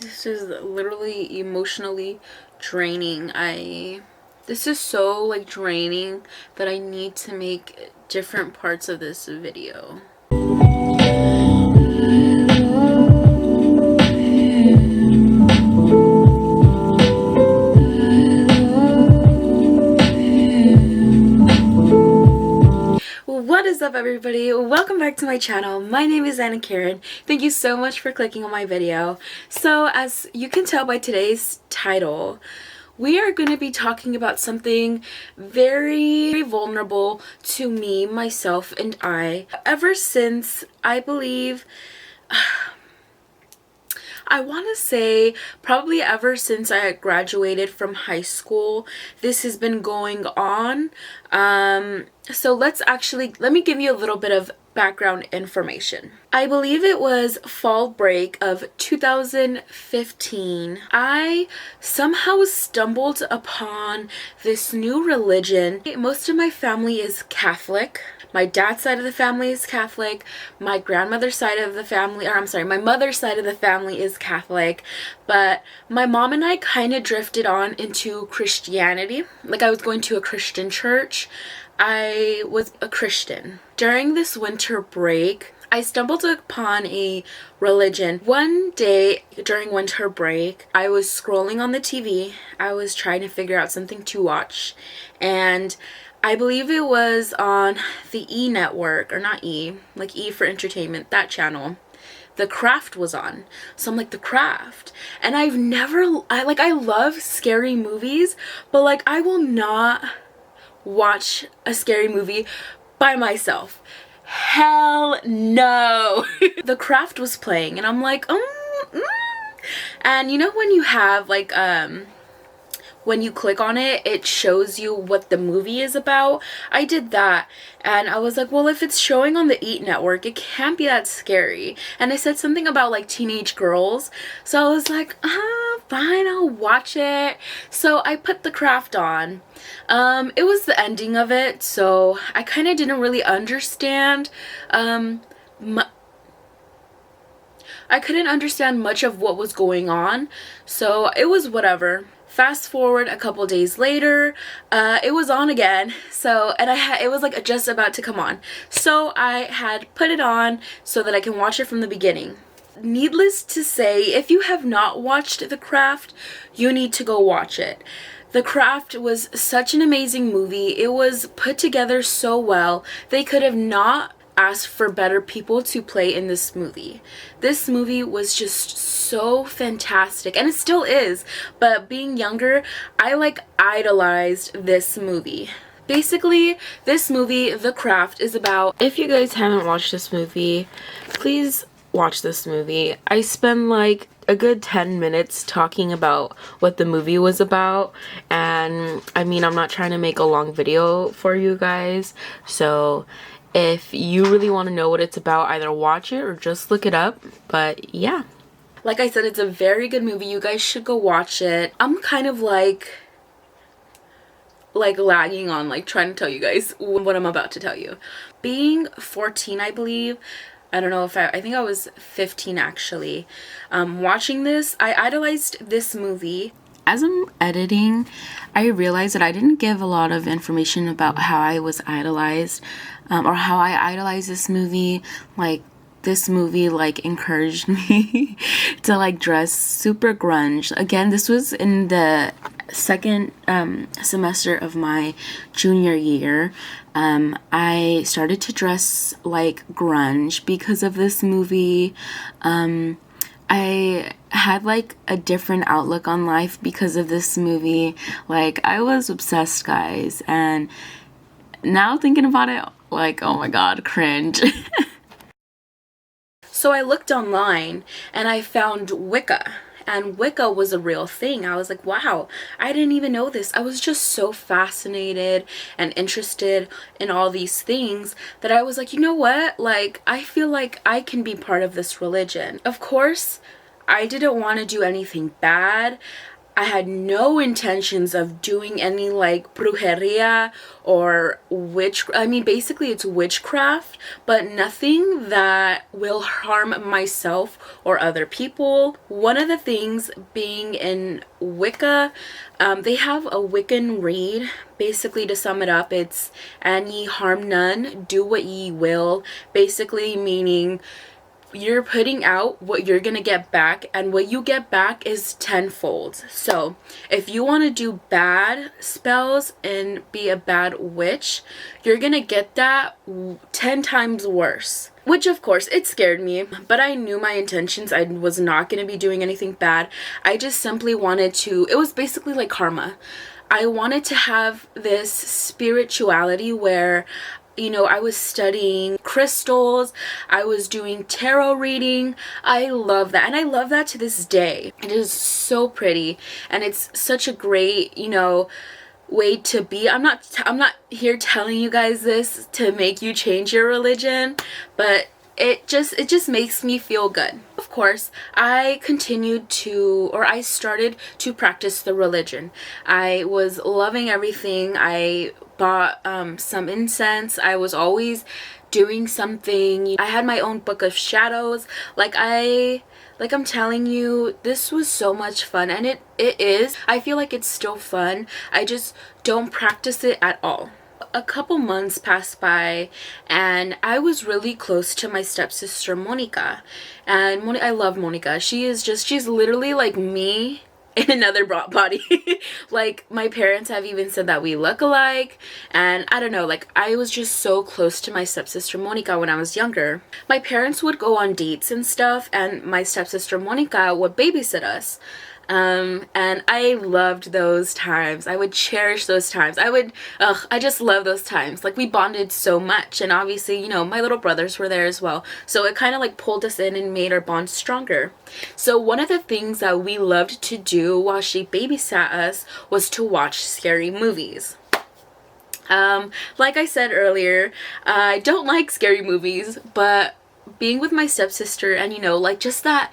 This is literally emotionally draining. This is so like draining that I need to make different parts of this video. What is up, everybody? Welcome back to my channel. My name is Anna Karen. Thank you so much for clicking on my video. So as you can tell by today's title, we are going to be talking about something very vulnerable to me, myself, and I. Ever since, I believe, I want to say probably ever since I graduated from high school, this has been going on. So let me give you a little bit of background information. I believe it was fall break of 2015. I somehow stumbled upon this new religion. Most of my family is Catholic. My dad's side of the family is Catholic. My grandmother's side of the family, my mother's side of the family is Catholic. But my mom and I kind of drifted on into Christianity. Like, I was going to a Christian church. I was a Christian. During this winter break, I stumbled upon a religion. One day during winter break, I was scrolling on the TV. I was trying to figure out something to watch. And I believe it was on the E network, or not E, like E for entertainment, that channel. The Craft was on. So I'm like, The Craft. And I love scary movies, but like I will not watch a scary movie by myself. Hell no. The Craft was playing and I'm like, And you know when you have like when you click on it, it shows you what the movie is about. I did that and I was like, well, if it's showing on the E network, it can't be that scary. And I said something about like teenage girls, so I was like, fine, I'll watch it. So I put The Craft on. It was the ending of it, so I kind of didn't really understand. I couldn't understand much of what was going on, so it was whatever. Fast forward a couple days later, it was on again. So, and it was like just about to come on. So I had put it on so that I can watch it from the beginning. Needless to say, if you have not watched The Craft, you need to go watch it. The Craft was such an amazing movie. It was put together so well. They could have not asked for better people to play in this movie. This movie was just so fantastic, and it still is, but being younger, I like idolized this movie. Basically, this movie, The Craft, is about, if you guys haven't watched this movie, please watch this movie. I spend like a good 10 minutes talking about what the movie was about, and I mean, I'm not trying to make a long video for you guys, so if you really want to know what it's about, either watch it or just look it up. But yeah, like I said, it's a very good movie. You guys should go watch it. I'm kind of like lagging on like trying to tell you guys what I'm about to tell you. Being 14, I believe, I don't know if I think I was 15 actually, watching this, I idolized this movie. As I'm editing, I realized that I didn't give a lot of information about how I was idolized, or how I idolized this movie. Like, this movie like encouraged me to like dress super grunge. Again, this was in the second semester of my junior year. I started to dress like grunge because of this movie. I had like a different outlook on life because of this movie. Like, I was obsessed, guys, and now thinking about it, like, oh my god, cringe. So I looked online and I found Wicca, and Wicca was a real thing. I was like, wow, I didn't even know this. I was just so fascinated and interested in all these things that I was like, you know what? Like, I feel like I can be part of this religion. Of course, I didn't want to do anything bad. I had no intentions of doing any like brujeria or basically it's witchcraft, but nothing that will harm myself or other people. One of the things being in Wicca, they have a Wiccan read. Basically, to sum it up, it's "and ye harm none, do what ye will," basically meaning you're putting out what you're gonna get back, and what you get back is tenfold. So if you want to do bad spells and be a bad witch, you're gonna get that 10 times worse. Which of course it scared me, but I knew my intentions. I was not going to be doing anything bad. I just simply wanted to, it was basically like karma. I wanted to have this spirituality where, you know, I was studying crystals, I was doing tarot reading. I love that, and I love that to this day. It is so pretty, and it's such a great, you know, way to be. I'm not here telling you guys this to make you change your religion, but it just makes me feel good. Of course, I started to practice the religion. I was loving everything. I bought some incense. I was always doing something. I had my own book of shadows. Like I'm telling you, this was so much fun, and it is. I feel like it's still fun. I just don't practice it at all. A couple months passed by, and I was really close to my stepsister Monica. And I love Monica. She's literally like me in another body. Like, my parents have even said that we look alike, and I don't know, like, I was just so close to my stepsister Monica when I was younger. My parents would go on dates and stuff, and my stepsister Monica would babysit us. And I loved those times. I would cherish those times. I just love those times. Like, we bonded so much, and obviously, you know, my little brothers were there as well. So it kind of like pulled us in and made our bond stronger. So one of the things that we loved to do while she babysat us was to watch scary movies. Like I said earlier, I don't like scary movies, but being with my stepsister and, you know, like, just that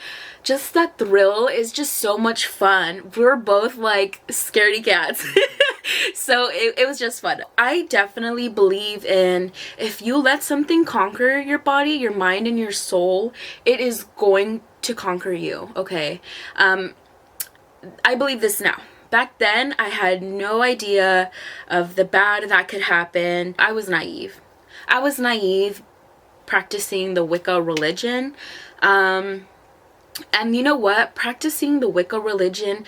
thrill is just so much fun. We're both like scaredy cats. So it was just fun. I definitely believe in, if you let something conquer your body, your mind, and your soul, it is going to conquer you, okay? I believe this now. Back then, I had no idea of the bad that could happen. I was naive practicing the Wicca religion. And you know what? Practicing the Wicca religion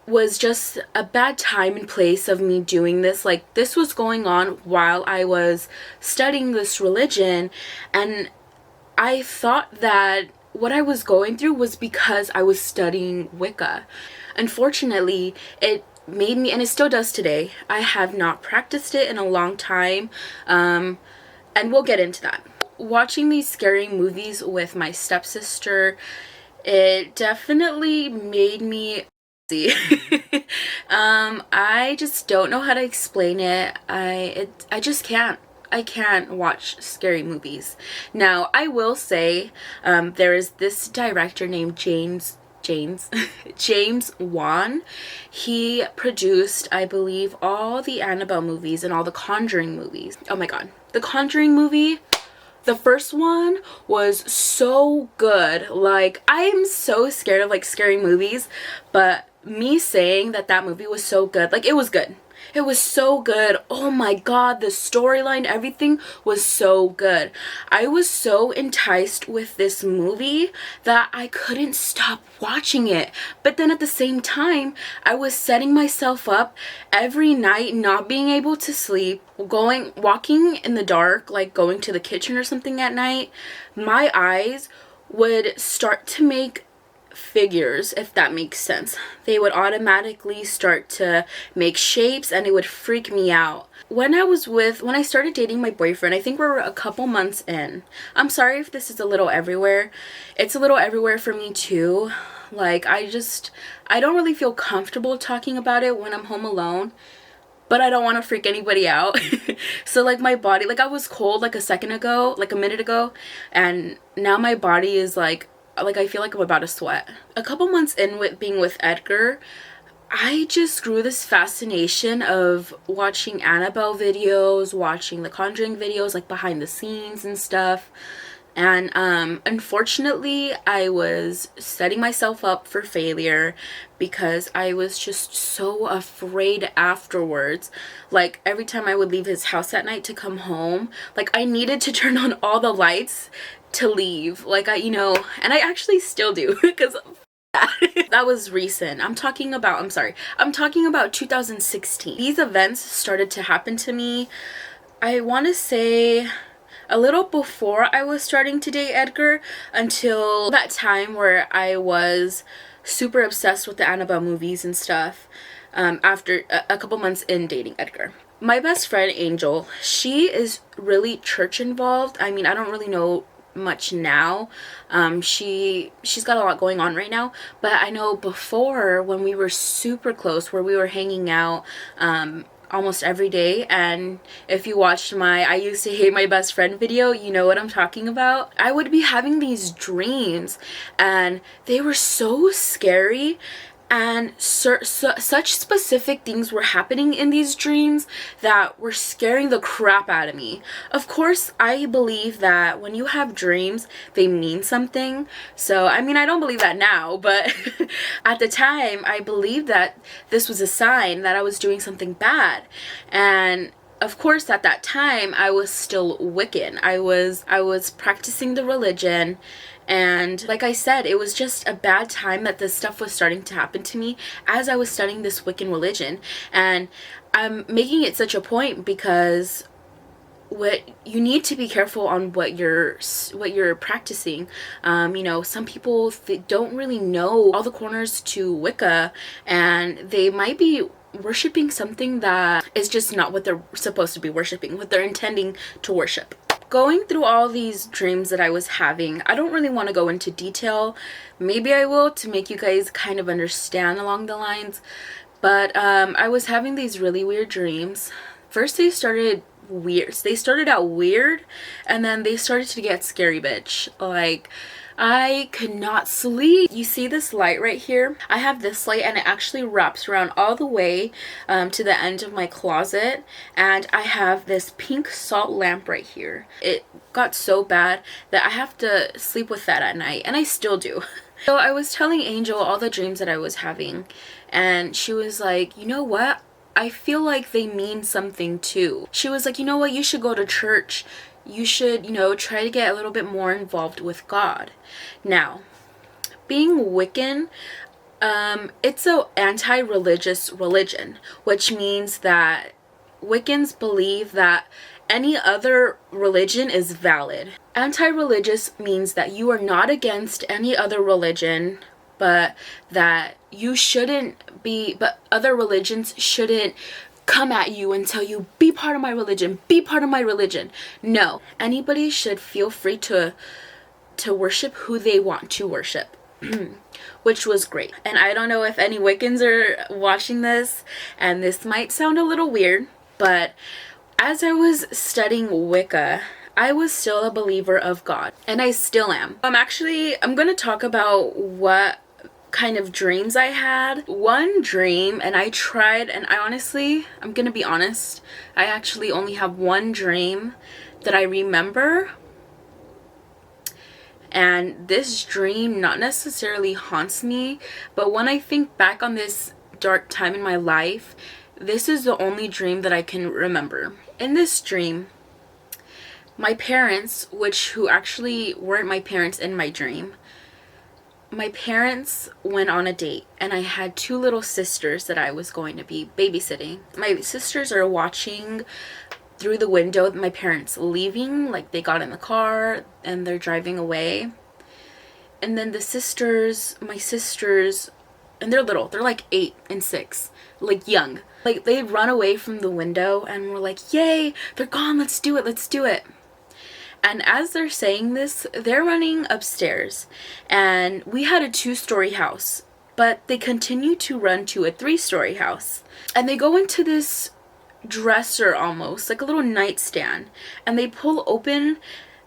was just a bad time and place of me doing this. Like, this was going on while I was studying this religion, and I thought that what I was going through was because I was studying Wicca. Unfortunately, it made me, and it still does today, I have not practiced it in a long time, and we'll get into that. Watching these scary movies with my stepsister, it definitely made me I just don't know how to explain it. I just can't. I can't watch scary movies. Now, I will say, there is this director named James Wan. He produced, I believe, all the Annabelle movies and all the Conjuring movies. Oh my god. The Conjuring movie, the first one, was so good. Like, I am so scared of like scary movies, but me saying that movie was so good, like, it was good. It was so good. Oh my god, the storyline, everything was so good. I was so enticed with this movie that I couldn't stop watching it. But then at the same time, I was setting myself up every night, not being able to sleep, walking in the dark, like going to the kitchen or something at night. My eyes would start to make figures, if that makes sense. They would automatically start to make shapes, and it would freak me out. When I started dating my boyfriend, I think we were a couple months in. I'm sorry if this is a little everywhere. It's a little everywhere for me too. Like, I don't really feel comfortable talking about it when I'm home alone, but I don't want to freak anybody out. So, like, my body, like, I was cold like a minute ago, and now my body is like like I feel like I'm about to sweat. A couple months in with being with Edgar, I just grew this fascination of watching Annabelle videos, watching the Conjuring videos, like behind the scenes and stuff. And unfortunately, I was setting myself up for failure because I was just so afraid afterwards. Like every time I would leave his house at night to come home, like I needed to turn on all the lights to leave. Like and I actually still do because that was recent. I'm talking about 2016. These events started to happen to me, I want to say, a little before I was starting to date Edgar, until that time where I was super obsessed with the Annabelle movies and stuff, after a couple months in dating Edgar. My best friend Angel, she is really church involved. I mean, I don't really know much now. She's got a lot going on right now, but I know before, when we were super close, where we were hanging out almost every day, and if you watched my I used to hate my best friend video, you know what I'm talking about. I would be having these dreams and they were so scary, and such specific things were happening in these dreams that were scaring the crap out of me. Of course, I believe that when you have dreams, they mean something. So, I mean, I don't believe that now, but at the time, I believed that this was a sign that I was doing something bad. And of course, at that time, I was still Wiccan. I was practicing the religion. And like I said, it was just a bad time that this stuff was starting to happen to me as I was studying this Wiccan religion. And I'm making it such a point because you need to be careful on what you're practicing. Some people don't really know all the corners to Wicca, and they might be worshiping something that is just not what they're supposed to be worshiping, what they're intending to worship. Going through all these dreams that I was having, I don't really want to go into detail. Maybe I will, to make you guys kind of understand along the lines. But I was having these really weird dreams. First, they started out weird, and then they started to get scary, bitch. Like, I could not sleep. You see this light right here? I have this light, and it actually wraps around all the way to the end of my closet, and I have this pink salt lamp right here. It got so bad that I have to sleep with that at night, and I still do. So I was telling Angel all the dreams that I was having, and she was like, you know what? I feel like they mean something too. She was like, you know what? You should go to church. You should, try to get a little bit more involved with God. Now, being Wiccan, it's an anti-religious religion, which means that Wiccans believe that any other religion is valid. Anti-religious means that you are not against any other religion, but that but other religions shouldn't come at you and tell you, be part of my religion, be part of my religion. No, anybody should feel free to worship who they want to worship. Which was great. And I don't know if any Wiccans are watching this, and this might sound a little weird, but as I was studying Wicca, I was still a believer of God, and I still am. I'm going to talk about what kind of dreams I had. One dream, and I'm gonna be honest, I actually only have one dream that I remember, and this dream not necessarily haunts me, but when I think back on this dark time in my life, this is the only dream that I can remember. In this dream, my parents, who actually weren't my parents in my dream, my parents went on a date, and I had two little sisters that I was going to be babysitting. My sisters are watching through the window my parents leaving, like they got in the car and they're driving away. And then my sisters, and they're little, they're like 8 and 6, like young. Like they run away from the window and we're like, yay, they're gone, let's do it. And as they're saying this, they're running upstairs. And we had a 2-story house, but they continue to run to a 3-story house. And they go into this dresser almost, like a little nightstand. And they pull open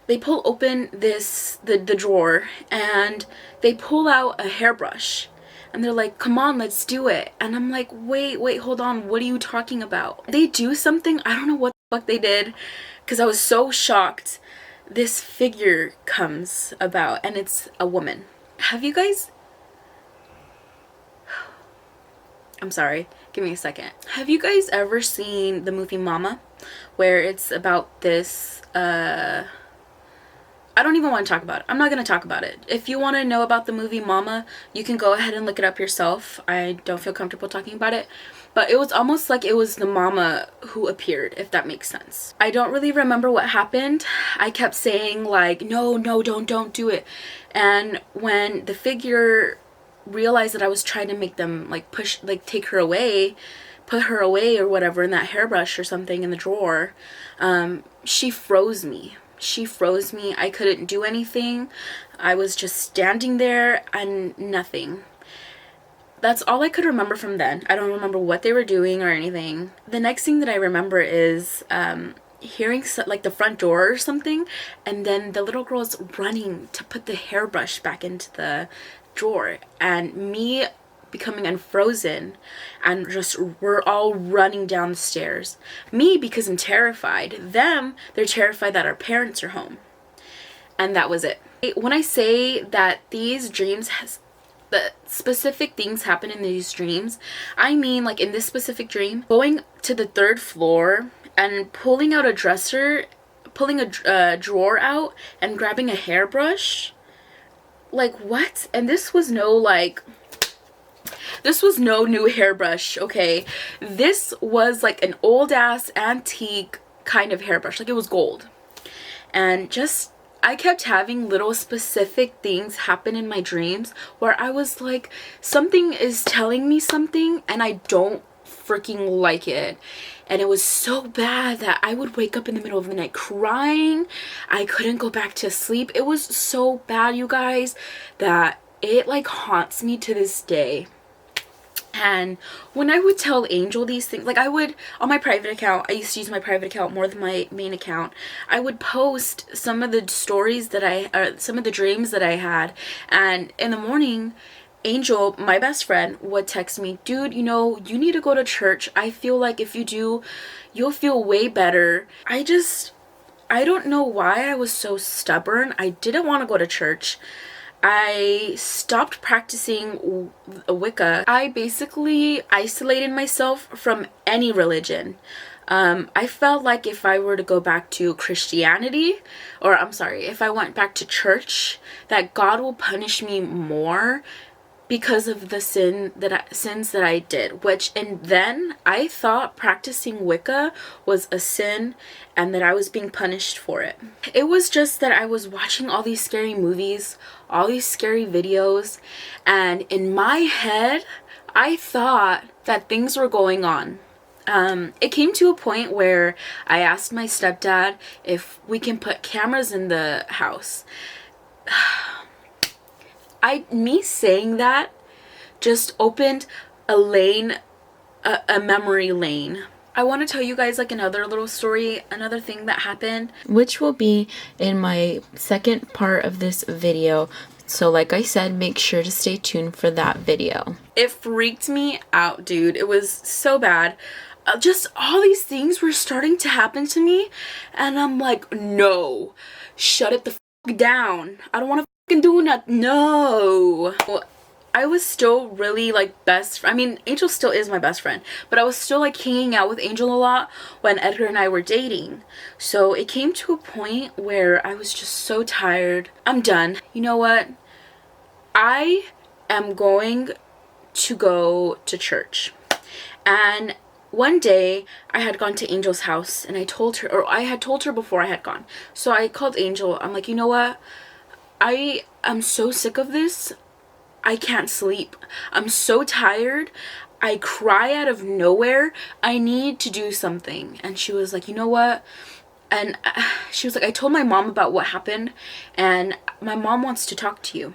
they pull open the drawer, and they pull out a hairbrush. And they're like, come on, let's do it. And I'm like, wait, hold on. What are you talking about? They do something. I don't know what the fuck they did, because I was so shocked. This figure comes about, and it's a woman. Have you guys... I'm sorry. Give me a second. Have you guys ever seen the movie Mama? Where it's about this... I don't even want to talk about it. I'm not going to talk about it. If you want to know about the movie Mama, you can go ahead and look it up yourself. I don't feel comfortable talking about it. But it was almost like it was the mama who appeared, if that makes sense. I don't really remember what happened. I kept saying like, no, don't do it. And when the figure realized that I was trying to make them like push, like take her away, put her away or whatever in that hairbrush or something in the drawer, she froze me. She froze me. I couldn't do anything. I was just standing there and nothing. That's all I could remember from then. I don't remember what they were doing or anything. The next thing that I remember is hearing like the front door or something, and then the little girl's running to put the hairbrush back into the drawer, and me becoming unfrozen, and just we're all running down the stairs. Me, because I'm terrified. Them, they're terrified that our parents are home. And that was it. When I say that these dreams the specific things happen in these dreams, I mean like in this specific dream, going to the 3rd floor and pulling out a dresser, pulling a drawer out and grabbing a hairbrush. Like what? And this was no new hairbrush, okay? This was like an old ass antique kind of hairbrush. Like it was gold. And just, I kept having little specific things happen in my dreams where I was like, something is telling me something and I don't freaking like it. And it was so bad that I would wake up in the middle of the night crying. I couldn't go back to sleep. It was so bad, you guys, that it like haunts me to this day. And when I would tell Angel these things, like I would, on my private account, I used to use my private account more than my main account, I would post some of the stories that some of the dreams that I had. And in the morning, Angel, my best friend, would text me, dude, you know, you need to go to church. I feel like if you do, you'll feel way better. I don't know why I was so stubborn. I didn't want to go to church. I stopped practicing Wicca. I basically isolated myself from any religion. I felt like if I were to go back to Christianity, or I'm sorry, if I went back to church, that God will punish me more because of the sins that I did, and then I thought practicing Wicca was a sin and that I was being punished for it. It was just that I was watching all these scary movies, all these scary videos, and in my head I thought that things were going on. It came to a point where I asked my stepdad if we can put cameras in the house. Me saying that just opened a memory lane. I want to tell you guys like another little story, another thing that happened, which will be in my second part of this video. So like I said, make sure to stay tuned for that video. It freaked me out, dude. It was so bad. Just all these things were starting to happen to me, and I'm like, no, shut it the f down. I don't want to do nothing. No. Well, I was still really like I mean, Angel still is my best friend, but I was still like hanging out with Angel a lot when Edgar and I were dating. So it came to a point where I was just so tired. I'm done. You know what? I am going to go to church. And one day I had gone to Angel's house and I told her, or I had told her before I had gone. So I called Angel. I'm like, you know what? I am so sick of this. I can't sleep. I'm so tired. I cry out of nowhere. I need to do something. And she was like, you know what? And she was like, I told my mom about what happened, and my mom wants to talk to you.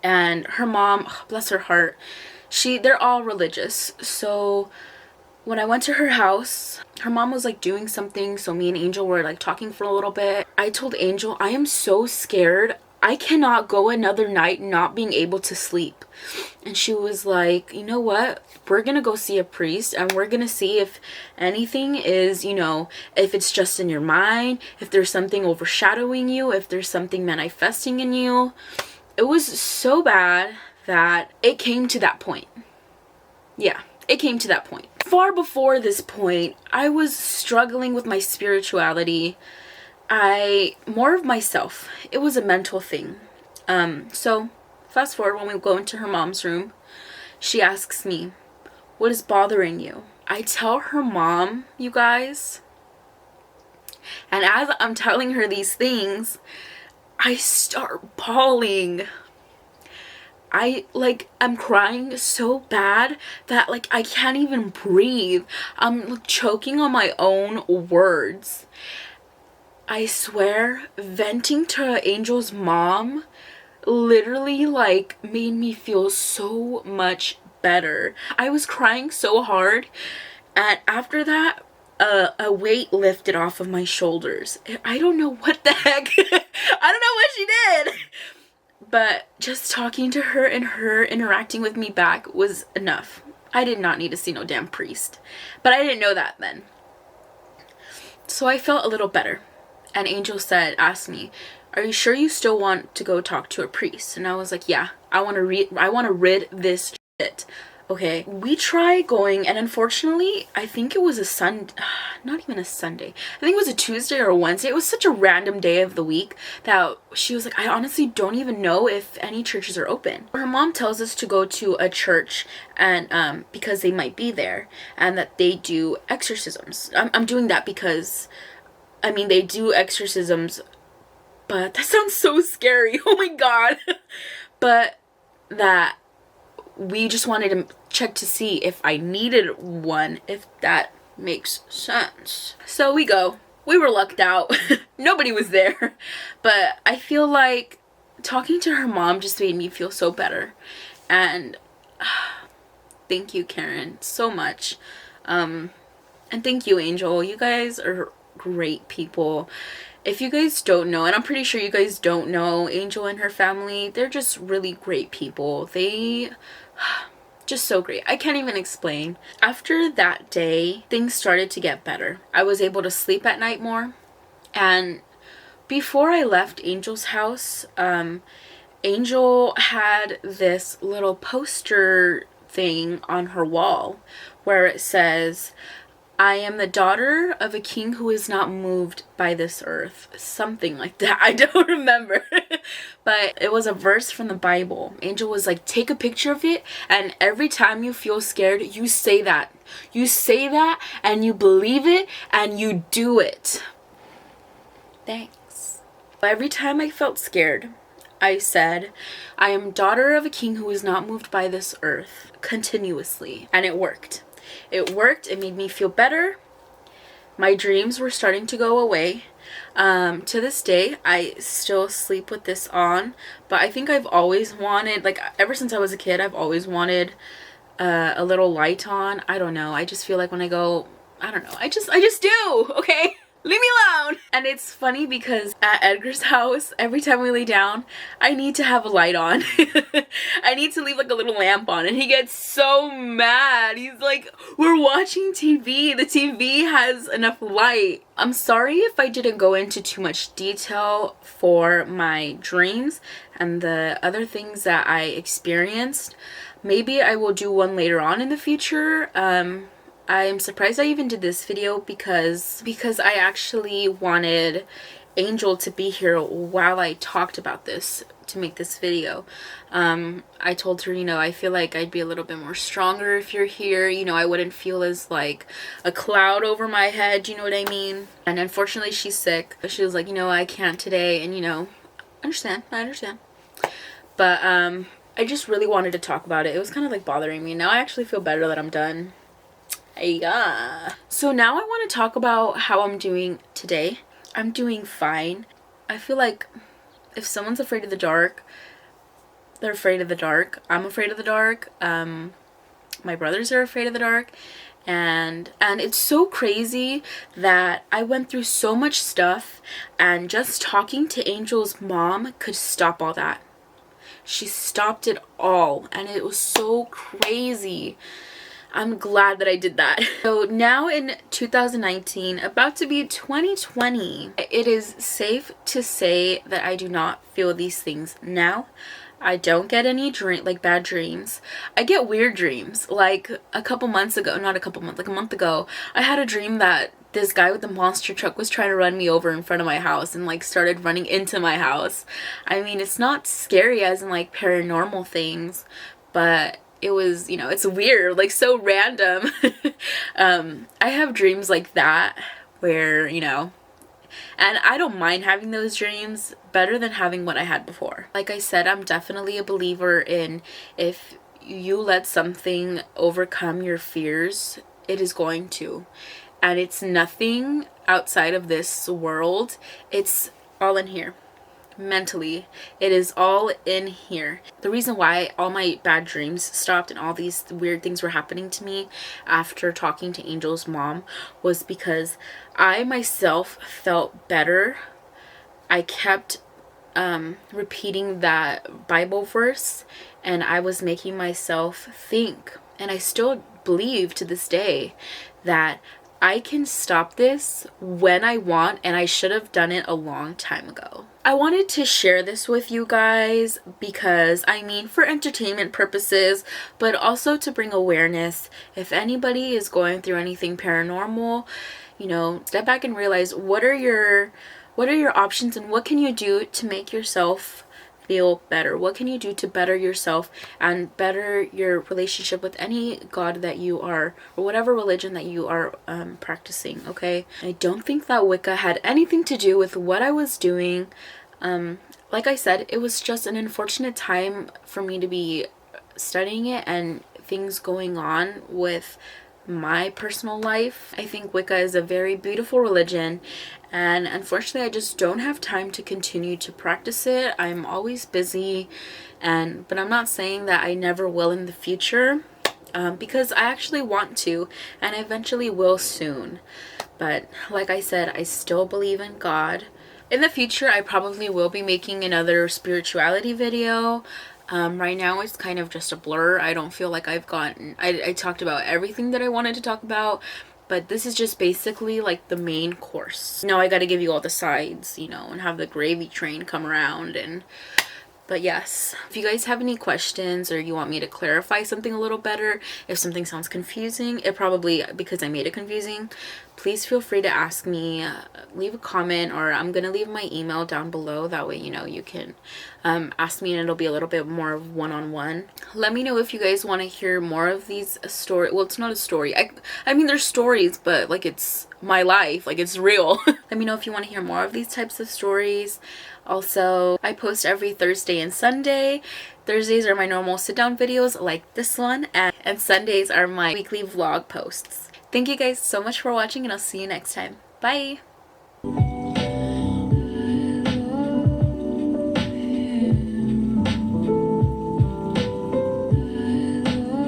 And her mom, bless her heart, they're all religious. So when I went to her house, her mom was like doing something, so me and Angel were like talking for a little bit. I told Angel, I am so scared. I cannot go another night not being able to sleep. And she was like, you know what? We're gonna go see a priest and we're gonna see if anything is, you know, if it's just in your mind, if there's something overshadowing you, if there's something manifesting in you. It was so bad that it came to that point. Yeah, it came to that point. Far before this point, I was struggling with my spirituality. More of myself. It was a mental thing. So fast forward, when we go into her mom's room, she asks me, what is bothering you? I tell her mom, you guys, and as I'm telling her these things, I start bawling. I'm crying so bad that like I can't even breathe. I'm like, choking on my own words. I swear, venting to Angel's mom literally like made me feel so much better. I was crying so hard, and after that, a weight lifted off of my shoulders. I don't know what the heck. I don't know what she did. But just talking to her and her interacting with me back was enough. I did not need to see no damn priest. But I didn't know that then. So I felt a little better. And Angel asked me, are you sure you still want to go talk to a priest? And I was like, yeah, I want to rid this shit. Okay, we tried going, and unfortunately, I think it was not even a Sunday. I think it was a Tuesday or a Wednesday. It was such a random day of the week that she was like, I honestly don't even know if any churches are open. Her mom tells us to go to a church, and because they might be there, and that they do exorcisms. I'm doing that because, I mean, they do exorcisms, but that sounds so scary. Oh my god. But that we just wanted to check to see if I needed one, if that makes sense. So we go. We were lucked out. Nobody was there. But I feel like talking to her mom just made me feel so better. And thank you, Karen, so much. And thank you, Angel. You guys are great people. If you guys don't know, and I'm pretty sure you guys don't know Angel and her family, they're just really great people. They just so great. I can't even explain. After that day, things started to get better. I was able to sleep at night more. And before I left Angel's house, Angel had this little poster thing on her wall where it says, I am the daughter of a king who is not moved by this earth. Something like that. I don't remember. But it was a verse from the Bible. Angel was like, take a picture of it, and every time you feel scared, you say that. You say that, and you believe it, and you do it. Thanks. Every time I felt scared, I said, I am daughter of a king who is not moved by this earth, continuously. And it worked. It worked. It made me feel better. My dreams were starting to go away. To this day, I still sleep with this on, but I think I've always wanted, like ever since I was a kid, I've always wanted a little light on. I don't know. I just feel like when I go, I don't know. I just do. Okay. Leave me alone. And it's funny because at Edgar's house, every time we lay down, I need to have a light on. I need to leave like a little lamp on, and he gets so mad. He's like, we're watching TV. The TV has enough light. I'm sorry if I didn't go into too much detail for my dreams and the other things that I experienced. Maybe I will do one later on in the future. I'm surprised I even did this video because I actually wanted Angel to be here while I talked about this to make this video. I told her, you know, I feel like I'd be a little bit more stronger if you're here. You know, I wouldn't feel as like a cloud over my head, you know what I mean? And unfortunately she's sick. She was like, you know, I can't today, and you know, I understand. But I just really wanted to talk about it. It was kind of like bothering me. Now I actually feel better that I'm done. Yeah. So now I want to talk about how I'm doing today. I'm doing fine. I feel like if someone's afraid of the dark, they're afraid of the dark. I'm afraid of the dark. My brothers are afraid of the dark. And it's so crazy that I went through so much stuff, and just talking to Angel's mom could stop all that. She stopped it all, and it was so crazy. I'm glad that I did that. So now in 2019, about to be 2020, it is safe to say that I do not feel these things now. I don't get any bad dreams. I get weird dreams. Like a month ago, I had a dream that this guy with the monster truck was trying to run me over in front of my house and like started running into my house. I mean, it's not scary as in like paranormal things, but it was, you know, it's weird, like so random. I have dreams like that where, you know, and I don't mind having those dreams better than having what I had before. Like I said, I'm definitely a believer in if you let something overcome your fears, it is going to. And it's nothing outside of this world. It's all in here. Mentally, it is all in here. The reason why all my bad dreams stopped and all these weird things were happening to me after talking to Angel's mom was because I myself felt better. I kept repeating that Bible verse, and I was making myself think, and I still believe to this day that I can stop this when I want, and I should have done it a long time ago. I wanted to share this with you guys because, I mean, for entertainment purposes, but also to bring awareness. If anybody is going through anything paranormal, you know, step back and realize what are your options, and what can you do to make yourself feel better? What can you do to better yourself and better your relationship with any God that you are, or whatever religion that you are practicing, okay? I don't think that Wicca had anything to do with what I was doing. Like I said, it was just an unfortunate time for me to be studying it and things going on with my personal life. I think Wicca is a very beautiful religion, and unfortunately I just don't have time to continue to practice it. I'm always busy, but I'm not saying that I never will in the future, because I actually want to, and I eventually will soon. But like I said, I still believe in God. In the future, I probably will be making another spirituality video. Right now it's kind of just a blur. I don't feel like I talked about everything that I wanted to talk about, but this is just basically like the main course. Now I gotta give you all the sides, you know, and have the gravy train come around. But yes, if you guys have any questions, or you want me to clarify something a little better, if something sounds confusing, it probably because I made it confusing, please feel free to ask me. Leave a comment, or I'm gonna leave my email down below. That way, you know, you can ask me, and it'll be a little bit more one-on-one. Let me know if you guys want to hear more of these stories. Well, it's not a story. I mean, there's stories, but like it's my life, like it's real. Let me know if you want to hear more of these types of stories. Also, I post every Thursday and Sunday. Thursdays are my normal sit-down videos like this one, and Sundays are my weekly vlog posts. Thank you guys so much for watching, and I'll see you next time. Bye!